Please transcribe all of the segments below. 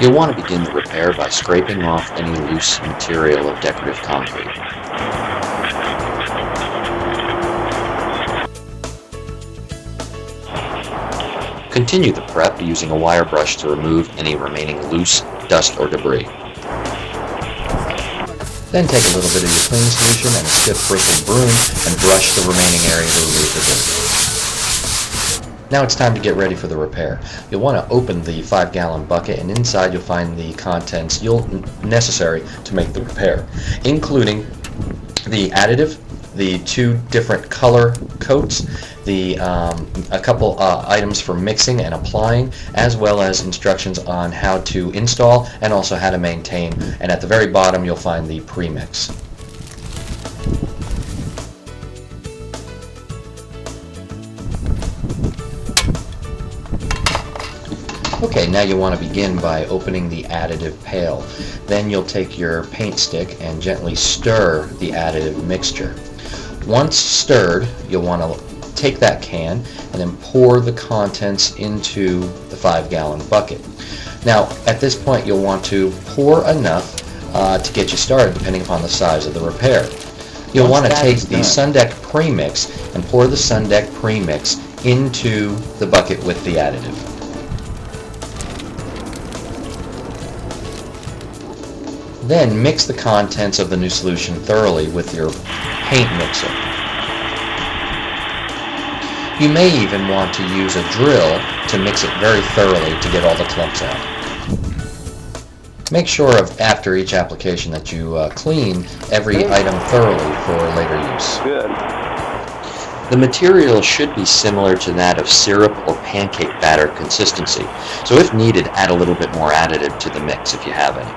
You'll want to begin the repair by scraping off any loose material of decorative concrete. Continue the prep using a wire brush to remove any remaining loose dust or debris. Then take a little bit of your cleaning solution and a stiff bristled broom and brush the remaining area to remove the dirt. Now it's time to get ready for the repair. You'll want to open the 5-gallon bucket, and inside you'll find the contents necessary to make the repair, including the additive, the 2 different color coats, a couple items for mixing and applying, as well as instructions on how to install and also how to maintain. And at the very bottom you'll find the premix. Okay, now you want to begin by opening the additive pail. Then you'll take your paint stick and gently stir the additive mixture. Once stirred, you'll want to take that can and then pour the contents into the 5-gallon bucket. Now, at this point, you'll want to pour enough to get you started, depending upon the size of the repair. You'll want to take the SUNDEK premix and pour the SUNDEK premix into the bucket with the additive. Then mix the contents of the new solution thoroughly with your paint mixer. You may even want to use a drill to mix it very thoroughly to get all the clumps out. Make sure after each application that you clean every item thoroughly for later use. Good. The material should be similar to that of syrup or pancake batter consistency, so if needed, add a little bit more additive to the mix if you have any.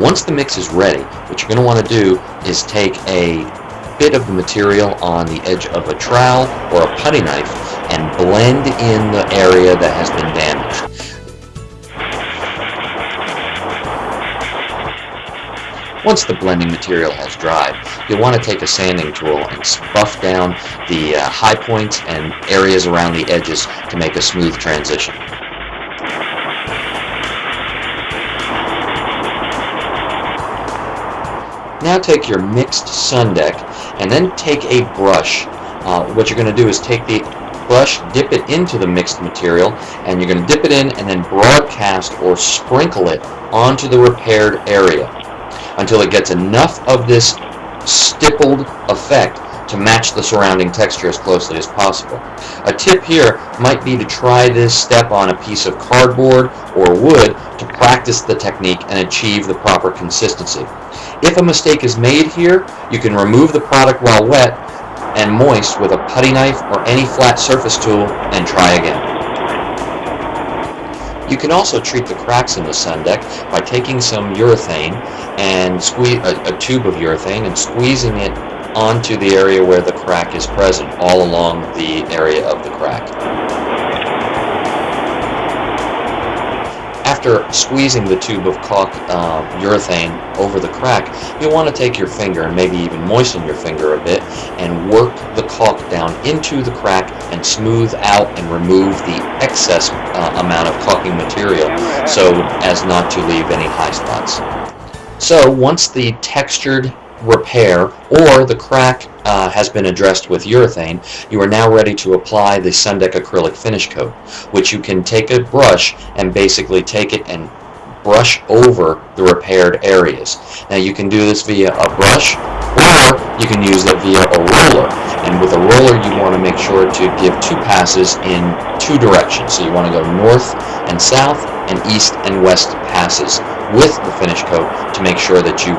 Once the mix is ready, what you're going to want to do is take a bit of the material on the edge of a trowel or a putty knife and blend in the area that has been damaged. Once the blending material has dried, you'll want to take a sanding tool and buff down the high points and areas around the edges to make a smooth transition. Now take your mixed SUNDEK and then take a brush. What you're going to do is take the brush, dip it into the mixed material, and you're going to dip it in and then broadcast or sprinkle it onto the repaired area until it gets enough of this stippled effect to match the surrounding texture as closely as possible. A tip here might be to try this step on a piece of cardboard or wood to practice the technique and achieve the proper consistency. If a mistake is made here, you can remove the product while wet and moist with a putty knife or any flat surface tool and try again. You can also treat the cracks in the SUNDEK by taking some urethane and a tube of urethane and squeezing it onto the area where the crack is present, all along the area of the crack. After squeezing the tube of caulk urethane over the crack, you'll want to take your finger and maybe even moisten your finger a bit and work the caulk down into the crack and smooth out and remove the excess amount of caulking material so as not to leave any high spots. So once the textured repair or the crack has been addressed with urethane, you are now ready to apply the SUNDEK acrylic finish coat, which you can take a brush and basically take it and brush over the repaired areas. Now you can do this via a brush or you can use it via a roller, and with a roller you want to make sure to give 2 passes in 2 directions. So you want to go north and south and east and west passes with the finish coat to make sure that you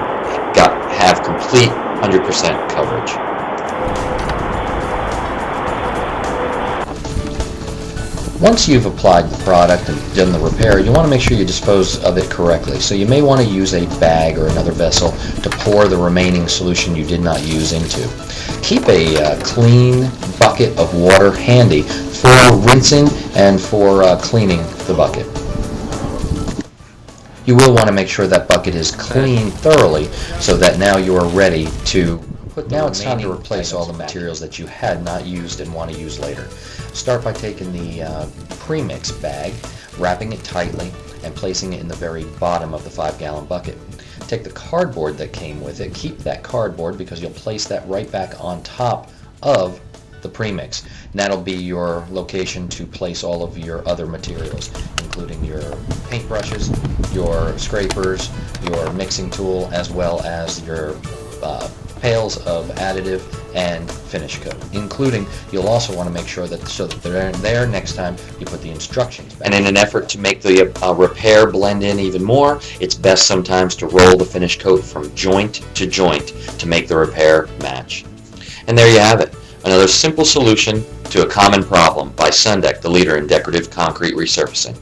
have complete 100% coverage. Once you've applied the product and done the repair, you want to make sure you dispose of it correctly. So you may want to use a bag or another vessel to pour the remaining solution you did not use into. Keep a clean bucket of water handy for rinsing and for cleaning the bucket. You will want to make sure that bucket is cleaned thoroughly so that now you are ready to put. Now it's time to replace all the materials that you had not used and want to use later. Start by taking the premix bag, wrapping it tightly, and placing it in the very bottom of the 5-gallon bucket. Take the cardboard that came with it, keep that cardboard because you'll place that right back on top of the premix. And that'll be your location to place all of your other materials, including your paintbrushes, your scrapers, your mixing tool, as well as your pails of additive and finish coat, including you'll also want to make sure that so that they're there next time you put the instructions back. And in an effort to make the repair blend in even more, it's best sometimes to roll the finish coat from joint to joint to make the repair match. And there you have it, another simple solution to a common problem by SUNDEK, the leader in decorative concrete resurfacing.